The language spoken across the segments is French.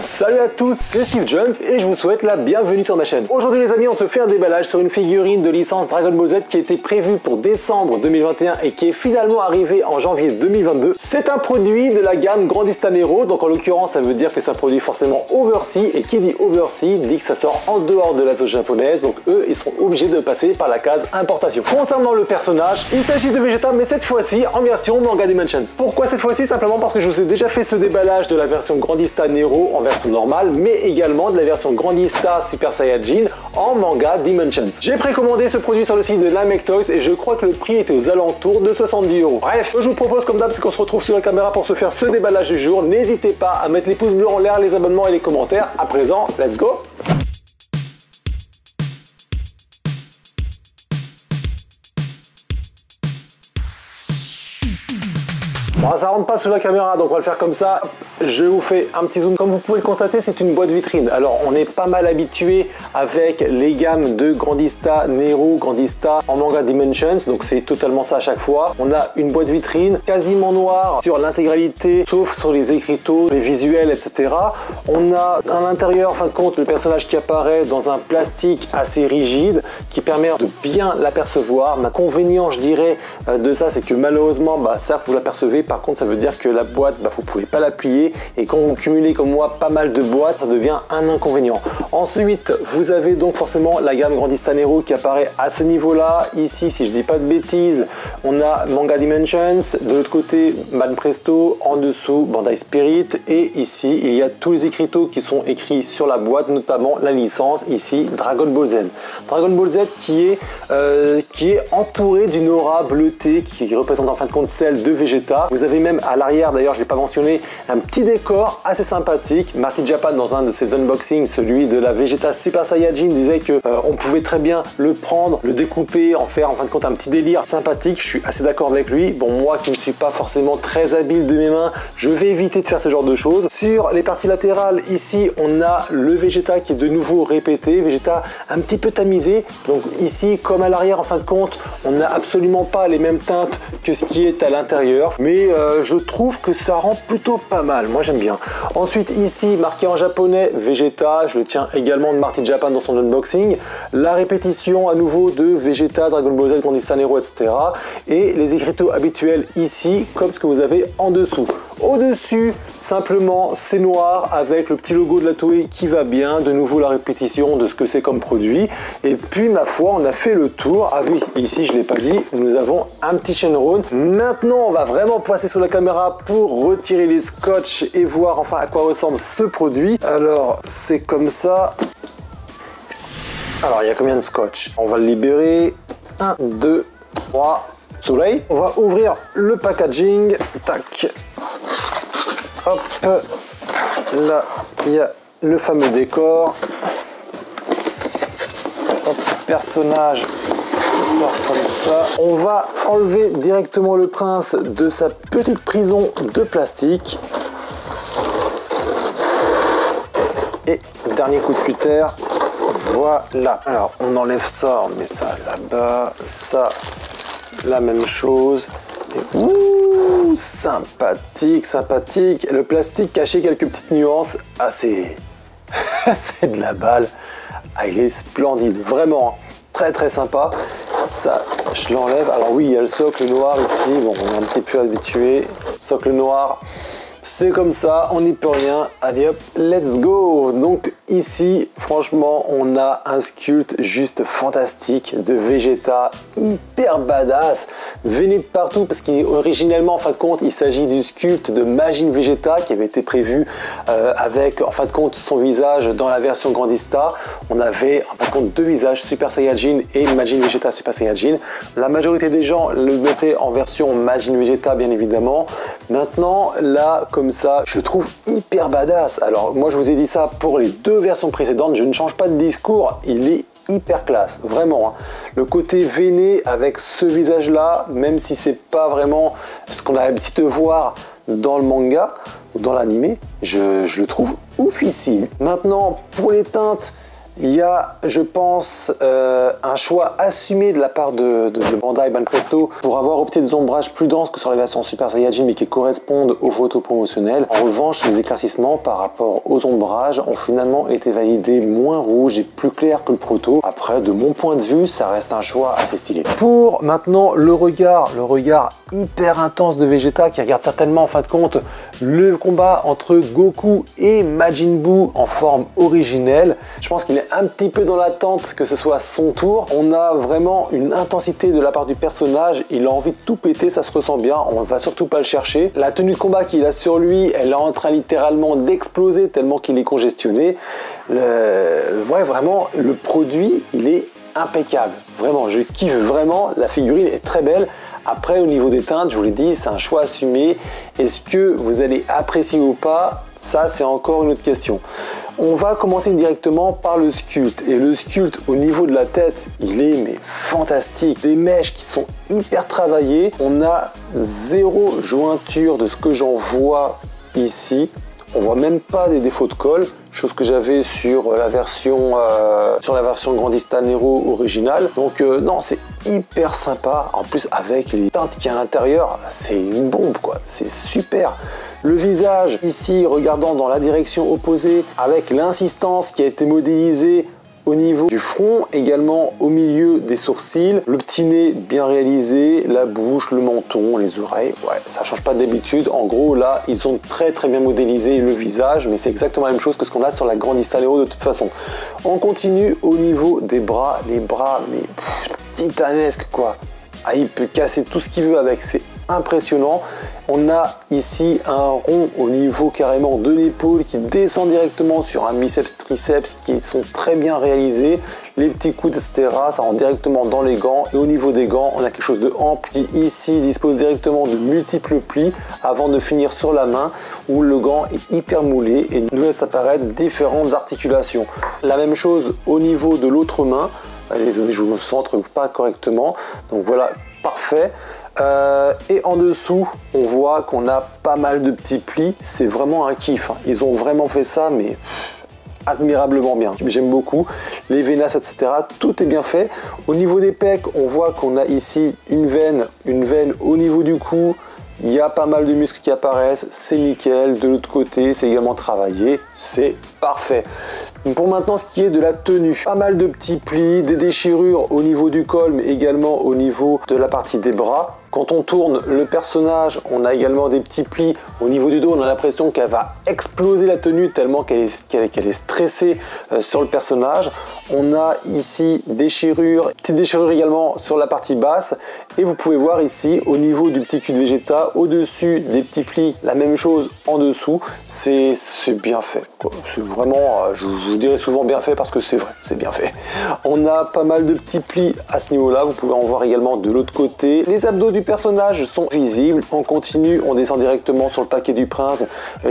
Salut à tous, c'est Steve Jump et je vous souhaite la bienvenue sur ma chaîne. Aujourd'hui les amis, on se fait un déballage sur une figurine de licence Dragon Ball Z qui était prévue pour décembre 2021 et qui est finalement arrivée en janvier 2022. C'est un produit de la gamme Grandista Nero, donc en l'occurrence ça veut dire que c'est un produit forcément overseas, et qui dit overseas dit que ça sort en dehors de la zone japonaise, donc eux ils seront obligés de passer par la case importation. Concernant le personnage, il s'agit de Vegeta mais cette fois-ci en version Manga Dimensions. Pourquoi cette fois-ci? Simplement parce que je vous ai déjà fait ce déballage de la version Grandista Nero en version normale, mais également de la version Grandista Super Saiyajin en Manga Dimensions. J'ai précommandé ce produit sur le site de Namek Toys et je crois que le prix était aux alentours de 70 €. Bref, ce que je vous propose comme d'hab, c'est qu'on se retrouve sur la caméra pour se faire ce déballage du jour. N'hésitez pas à mettre les pouces bleus en l'air, les abonnements et les commentaires. À présent, let's go! Bon, ça rentre pas sous la caméra, donc on va le faire comme ça. Je vous fais un petit zoom. Comme vous pouvez le constater, c'est une boîte vitrine. Alors, on est pas mal habitué avec les gammes de Grandista Nero, Grandista en Manga Dimensions, donc c'est totalement ça à chaque fois. On a une boîte vitrine quasiment noire sur l'intégralité, sauf sur les écriteaux, les visuels, etc. On a à l'intérieur, en fin de compte, le personnage qui apparaît dans un plastique assez rigide qui permet de bien l'apercevoir. L'inconvénient, je dirais, de ça, c'est que malheureusement, certes, vous l'apercevez. Par contre, ça veut dire que la boîte, vous ne pouvez pas la plier, et quand vous cumulez comme moi pas mal de boîtes, ça devient un inconvénient. Ensuite, vous avez donc forcément la gamme Grandista Nero qui apparaît à ce niveau-là. Ici, si je dis pas de bêtises, on a Manga Dimensions, de l'autre côté Man Presto, en dessous Bandai Spirit, et ici il y a tous les écriteaux qui sont écrits sur la boîte, notamment la licence ici Dragon Ball Z. Dragon Ball Z qui est entouré d'une aura bleutée qui représente en fin de compte celle de Vegeta. Vous avez même à l'arrière, d'ailleurs je ne l'ai pas mentionné, un petit décor assez sympathique. Marty Japan, dans un de ses unboxings, celui de la Vegeta Super Saiyajin, disait que on pouvait très bien le prendre, le découper, en faire en fin de compte un petit délire sympathique. Je suis assez d'accord avec lui. Bon, moi qui ne suis pas forcément très habile de mes mains, je vais éviter de faire ce genre de choses. Sur les parties latérales, ici on a le Vegeta qui est de nouveau répété, Vegeta un petit peu tamisé. Donc ici, comme à l'arrière, en fin de compte, on n'a absolument pas les mêmes teintes que ce qui est à l'intérieur, mais je trouve que ça rend plutôt pas mal. Moi j'aime bien. Ensuite ici, marqué en japonais Vegeta, je le tiens également de Marty Japan dans son unboxing. La répétition à nouveau de Vegeta, Dragon Ball Z, Grandista Nero, etc. Et les écriteaux habituels ici, comme ce que vous avez en dessous. Au-dessus, simplement, c'est noir avec le petit logo de la Toei qui va bien. De nouveau, la répétition de ce que c'est comme produit. Et puis, ma foi, on a fait le tour. Ah oui, ici, je ne l'ai pas dit, nous avons un petit Shenron. Maintenant, on va vraiment passer sur la caméra pour retirer les scotch et voir enfin à quoi ressemble ce produit. Alors, c'est comme ça. Alors, il y a combien de scotch? On va le libérer. 1, 2, 3. Soleil. On va ouvrir le packaging. Tac. Hop, là il y a le fameux décor. Hop, personnage qui sort comme ça. On va enlever directement le prince de sa petite prison de plastique. Et dernier coup de cutter. Voilà. Alors on enlève ça, on met ça là-bas, ça, la même chose. Et ouh, sympathique, sympathique. Le plastique cachait quelques petites nuances assez... c'est de la balle. Ah, il est splendide, vraiment. Très très sympa. Ça, je l'enlève. Alors oui, il y a le socle noir ici. Bon, on est un petit peu habitué. Socle noir. C'est comme ça, on n'y peut rien. Allez hop, let's go. Donc ici, franchement, on a un sculpte juste fantastique de Vegeta, hyper badass, veiné de partout parce qu'originellement, en fin de compte, il s'agit du sculpte de Majin Vegeta qui avait été prévu avec, en fin de compte, son visage dans la version Grandista. On avait, en fin de compte, deux visages, Super Saiyajin et Majin Vegeta Super Saiyajin. La majorité des gens le mettaient en version Majin Vegeta, bien évidemment. Maintenant, là, comme ça, je trouve hyper badass. Alors moi je vous ai dit ça pour les deux versions précédentes, je ne change pas de discours, il est hyper classe, vraiment. Hein. Le côté veiné avec ce visage là, même si c'est pas vraiment ce qu'on a l'habitude de voir dans le manga ou dans l'animé, je le trouve oufissime. Maintenant pour les teintes, Il y a, je pense, un choix assumé de la part de Bandai Banpresto pour avoir opté des ombrages plus denses que sur la version Super Saiyajin, mais qui correspondent aux photos promotionnelles. En revanche, les éclaircissements par rapport aux ombrages ont finalement été validés moins rouges et plus clairs que le proto. Après, de mon point de vue, ça reste un choix assez stylé. Pour maintenant le regard hyper intense de Vegeta qui regarde certainement en fin de compte le combat entre Goku et Majin Buu en forme originelle. Je pense qu'il est un petit peu dans l'attente que ce soit son tour. On a vraiment une intensité de la part du personnage, il a envie de tout péter, ça se ressent bien, on va surtout pas le chercher. La tenue de combat qu'il a sur lui, elle est en train littéralement d'exploser tellement qu'il est congestionné. Ouais, vraiment, le produit, il est impeccable. Vraiment, je kiffe vraiment, la figurine est très belle. Après, au niveau des teintes, je vous l'ai dit, c'est un choix assumé. Est-ce que vous allez apprécier ou pas? Ça, c'est encore une autre question. On va commencer directement par le sculpte. Et le sculpte, au niveau de la tête, il est mais fantastique. Des mèches qui sont hyper travaillées. On a zéro jointure de ce que j'en vois ici. On voit même pas des défauts de colle, chose que j'avais sur la version Grandista Nero originale. Donc non, c'est hyper sympa. En plus avec les teintes qu'il y a à l'intérieur, c'est une bombe quoi, c'est super. Le visage ici, regardant dans la direction opposée, avec l'insistance qui a été modélisée au niveau du front, également au milieu des sourcils, le petit nez bien réalisé, la bouche, le menton, les oreilles, ouais, ça change pas d'habitude. En gros, là, ils ont très bien modélisé le visage, mais c'est exactement la même chose que ce qu'on a sur la Grandista Nero de toute façon. On continue au niveau des bras, les bras, mais titanesques quoi. Ah, il peut casser tout ce qu'il veut avec, c'est impressionnant. On a ici un rond au niveau carrément de l'épaule qui descend directement sur un biceps triceps qui sont très bien réalisés. Les petits coudes etc. ça rentre directement dans les gants, et au niveau des gants on a quelque chose de ample qui ici dispose directement de multiples plis avant de finir sur la main où le gant est hyper moulé et nous laisse apparaître différentes articulations. La même chose au niveau de l'autre main. Désolé, je ne me centre pas correctement, donc voilà, parfait. Et en dessous, on voit qu'on a pas mal de petits plis, c'est vraiment un kiff, hein. Ils ont vraiment fait ça, mais admirablement bien. J'aime beaucoup les veinas, etc. Tout est bien fait. Au niveau des pecs, on voit qu'on a ici une veine au niveau du cou. Il y a pas mal de muscles qui apparaissent, c'est nickel. De l'autre côté, c'est également travaillé, c'est parfait. Pour maintenant, ce qui est de la tenue, pas mal de petits plis, des déchirures au niveau du col, mais également au niveau de la partie des bras. Quand on tourne le personnage, on a également des petits plis au niveau du dos. On a l'impression qu'elle va exploser la tenue tellement qu'elle est stressée sur le personnage. On a ici déchirures, petites déchirures également sur la partie basse. Et vous pouvez voir ici au niveau du petit cul de Vegeta, au-dessus des petits plis, la même chose en dessous. C'est bien fait, quoi. C'est vraiment, je vous dirais souvent bien fait parce que c'est vrai, c'est bien fait. On a pas mal de petits plis à ce niveau-là. Vous pouvez en voir également de l'autre côté. Les abdos du personnage sont visibles. On continue, on descend directement sur le paquet du prince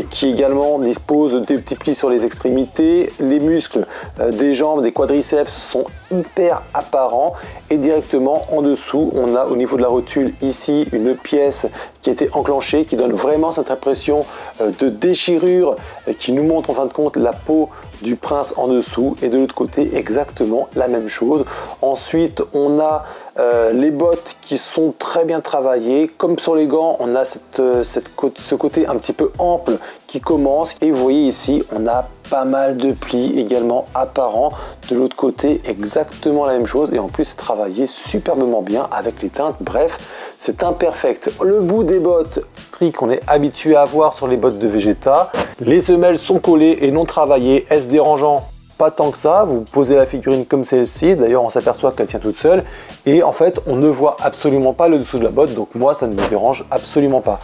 qui également dispose de petits plis sur les extrémités. Les muscles des jambes, des quadriceps sont hyper apparents, et directement en dessous on a au niveau de la rotule ici une pièce qui a été enclenchée qui donne vraiment cette impression de déchirure qui nous montre en fin de compte la peau du prince en dessous, et de l'autre côté exactement la même chose. Ensuite on a les bottes qui sont très bien travaillées, comme sur les gants on a ce côté un petit peu ample qui commence, et vous voyez ici on a pas mal de plis également apparents. De l'autre côté exactement la même chose, et en plus c'est travaillé superbement bien avec les teintes. Bref, c'est imperfect. Le bout des bottes strict qu'on est habitué à voir sur les bottes de Vegeta, les semelles sont collées et non travaillées. Est-ce dérangeant? Pas tant que ça. Vous posez la figurine comme celle-ci, d'ailleurs on s'aperçoit qu'elle tient toute seule, et en fait on ne voit absolument pas le dessous de la botte, donc moi ça ne me dérange absolument pas.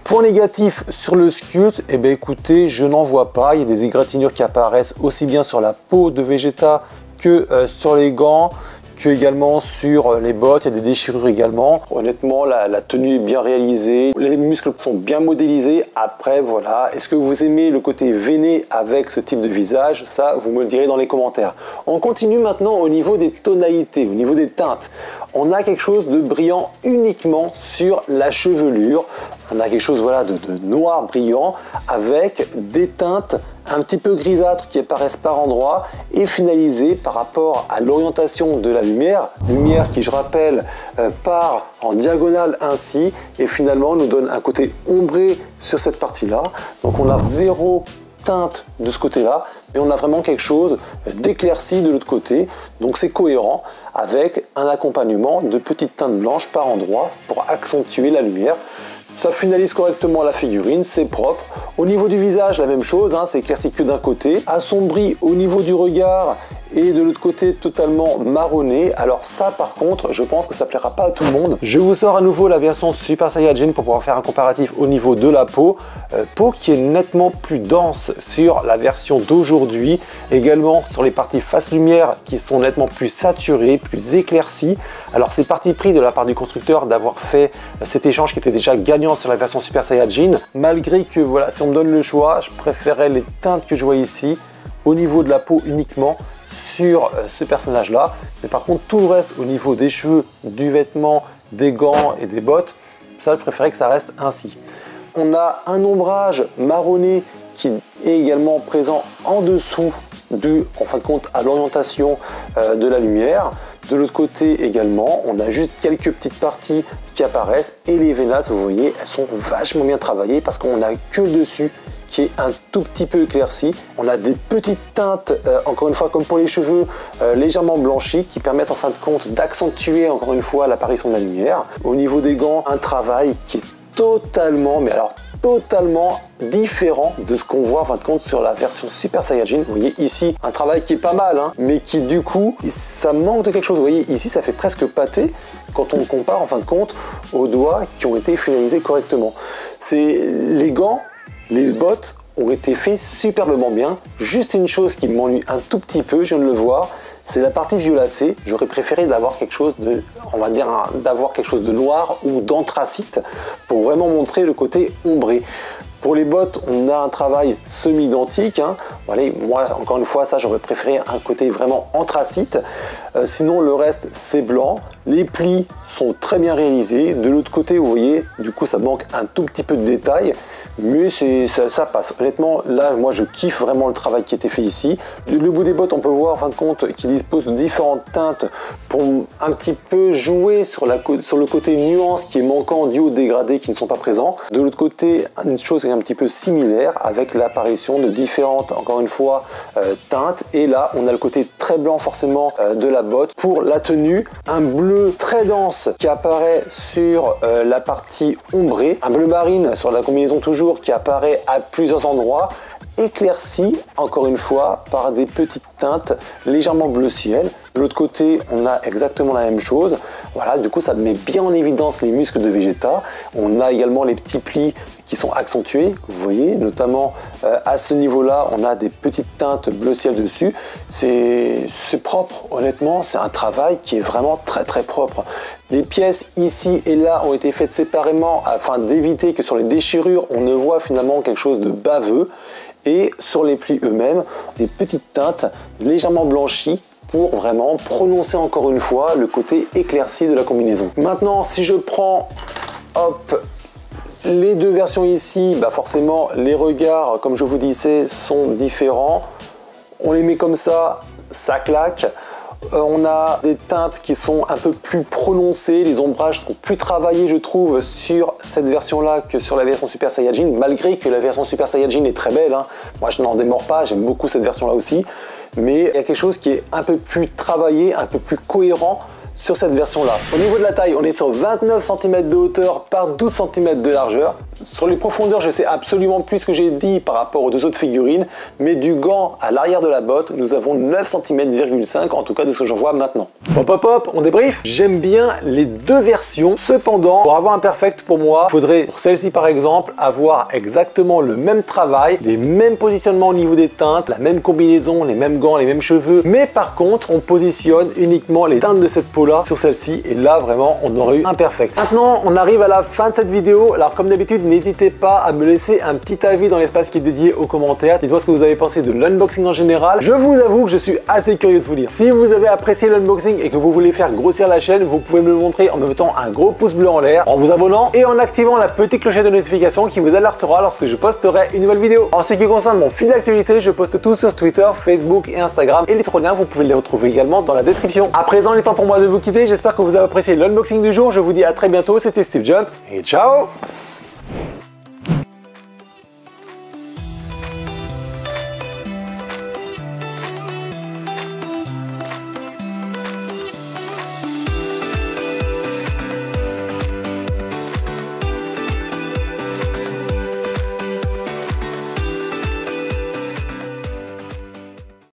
Point négatif sur le sculpte, eh bien écoutez, je n'en vois pas. Il y a des égratignures qui apparaissent aussi bien sur la peau de Vegeta que sur les gants, que également sur les bottes. Il y a des déchirures également. Honnêtement, la tenue est bien réalisée, les muscles sont bien modélisés. Après, voilà, est-ce que vous aimez le côté veiné avec ce type de visage? Ça, vous me le direz dans les commentaires. On continue maintenant au niveau des tonalités, au niveau des teintes. On a quelque chose de brillant uniquement sur la chevelure. On a quelque chose voilà, de noir brillant avec des teintes un petit peu grisâtres qui apparaissent par endroits et finalisé par rapport à l'orientation de la lumière. Lumière qui, je rappelle, part en diagonale ainsi et finalement nous donne un côté ombré sur cette partie-là. Donc on a zéro teinte de ce côté-là, mais on a vraiment quelque chose d'éclairci de l'autre côté. Donc c'est cohérent avec un accompagnement de petites teintes blanches par endroits pour accentuer la lumière. Ça finalise correctement la figurine, c'est propre. Au niveau du visage, la même chose, hein, c'est éclairci que d'un côté. Assombri au niveau du regard et de l'autre côté totalement marronné. Alors ça par contre, je pense que ça plaira pas à tout le monde. Je vous sors à nouveau la version Super Saiyajin pour pouvoir faire un comparatif au niveau de la peau. Peau qui est nettement plus dense sur la version d'aujourd'hui. Également sur les parties face lumière qui sont nettement plus saturées, plus éclaircies. Alors c'est parti pris de la part du constructeur d'avoir fait cet échange qui était déjà gagnant sur la version Super Saiyajin. Malgré que voilà, si on me donne le choix, je préférais les teintes que je vois ici au niveau de la peau uniquement sur ce personnage là, mais par contre tout le reste au niveau des cheveux, du vêtement, des gants et des bottes, ça je préférais que ça reste ainsi. On a un ombrage marronné qui est également présent en dessous dû en fin de compte à l'orientation de la lumière. De l'autre côté également, on a juste quelques petites parties qui apparaissent et les veinas, vous voyez, elles sont vachement bien travaillées parce qu'on n'a que le dessus qui est un tout petit peu éclairci. On a des petites teintes, encore une fois comme pour les cheveux, légèrement blanchies qui permettent en fin de compte d'accentuer encore une fois l'apparition de la lumière. Au niveau des gants, un travail qui est totalement, mais alors totalement différent de ce qu'on voit en fin de compte sur la version Super Saiyajin. Vous voyez ici un travail qui est pas mal, hein, mais qui du coup, ça manque de quelque chose. Vous voyez ici, ça fait presque pâté quand on compare en fin de compte aux doigts qui ont été finalisés correctement. C'est les gants, les bottes ont été faits superbement bien. Juste une chose qui m'ennuie un tout petit peu, je viens de le voir, c'est la partie violacée. J'aurais préféré d'avoir quelque chose de, on va dire, d'avoir quelque chose de noir ou d'anthracite pour vraiment montrer le côté ombré. Pour les bottes, on a un travail semi-identique. Hein. Voilà, moi, encore une fois, ça, j'aurais préféré un côté vraiment anthracite. Sinon, le reste, c'est blanc. Les plis sont très bien réalisés. De l'autre côté, vous voyez, du coup, ça manque un tout petit peu de détails. Mais ça passe. Honnêtement, là, moi, je kiffe vraiment le travail qui a été fait ici. Le bout des bottes, on peut voir, en fin de compte, qu'il dispose de différentes teintes pour un petit peu jouer sur le côté nuance qui est manquant dû aux dégradés qui ne sont pas présents. De l'autre côté, une chose un petit peu similaire avec l'apparition de différentes, encore une fois, teintes. Et là, on a le côté très blanc forcément de la botte. Pour la tenue, un bleu très dense qui apparaît sur la partie ombrée. Un bleu marine sur la combinaison toujours qui apparaît à plusieurs endroits. Éclairci, encore une fois, par des petites teintes légèrement bleu ciel. De l'autre côté, on a exactement la même chose. Voilà, du coup, ça met bien en évidence les muscles de Vegeta. On a également les petits plis qui sont accentués, vous voyez, notamment à ce niveau-là, on a des petites teintes bleu ciel dessus. C'est propre, honnêtement, c'est un travail qui est vraiment très très propre. Les pièces ici et là ont été faites séparément afin d'éviter que sur les déchirures, on ne voit finalement quelque chose de baveux. Et sur les plis eux-mêmes, des petites teintes légèrement blanchies pour vraiment prononcer encore une fois le côté éclairci de la combinaison. Maintenant, si je prends, hop, les deux versions ici, bah forcément, les regards, comme je vous disais, sont différents. On les met comme ça, ça claque. On a des teintes qui sont un peu plus prononcées, les ombrages sont plus travaillés je trouve sur cette version là que sur la version Super Saiyajin, malgré que la version Super Saiyajin est très belle, hein. Moi je n'en démords pas, j'aime beaucoup cette version là aussi, mais il y a quelque chose qui est un peu plus travaillé, un peu plus cohérent sur cette version là. Au niveau de la taille, on est sur 29 cm de hauteur par 12 cm de largeur. Sur les profondeurs, je sais absolument plus ce que j'ai dit par rapport aux deux autres figurines, mais du gant à l'arrière de la botte, nous avons 9 cm,5 cm, en tout cas de ce que j'en vois maintenant. Hop hop hop, on débrief. J'aime bien les deux versions, cependant, pour avoir un perfect pour moi, il faudrait pour celle-ci par exemple, avoir exactement le même travail, les mêmes positionnements au niveau des teintes, la même combinaison, les mêmes gants, les mêmes cheveux, mais par contre, on positionne uniquement les teintes de cette peau-là sur celle-ci, et là vraiment, on aurait eu un perfect. Maintenant, on arrive à la fin de cette vidéo. Alors comme d'habitude, n'hésitez pas à me laisser un petit avis dans l'espace qui est dédié aux commentaires. Dites-moi ce que vous avez pensé de l'unboxing en général. Je vous avoue que je suis assez curieux de vous lire. Si vous avez apprécié l'unboxing et que vous voulez faire grossir la chaîne, vous pouvez me le montrer en me mettant un gros pouce bleu en l'air, en vous abonnant et en activant la petite clochette de notification qui vous alertera lorsque je posterai une nouvelle vidéo. En ce qui concerne mon fil d'actualité, je poste tout sur Twitter, Facebook et Instagram et les trois liens, vous pouvez les retrouver également dans la description. À présent, il est temps pour moi de vous quitter. J'espère que vous avez apprécié l'unboxing du jour. Je vous dis à très bientôt. C'était Steve Jump et ciao!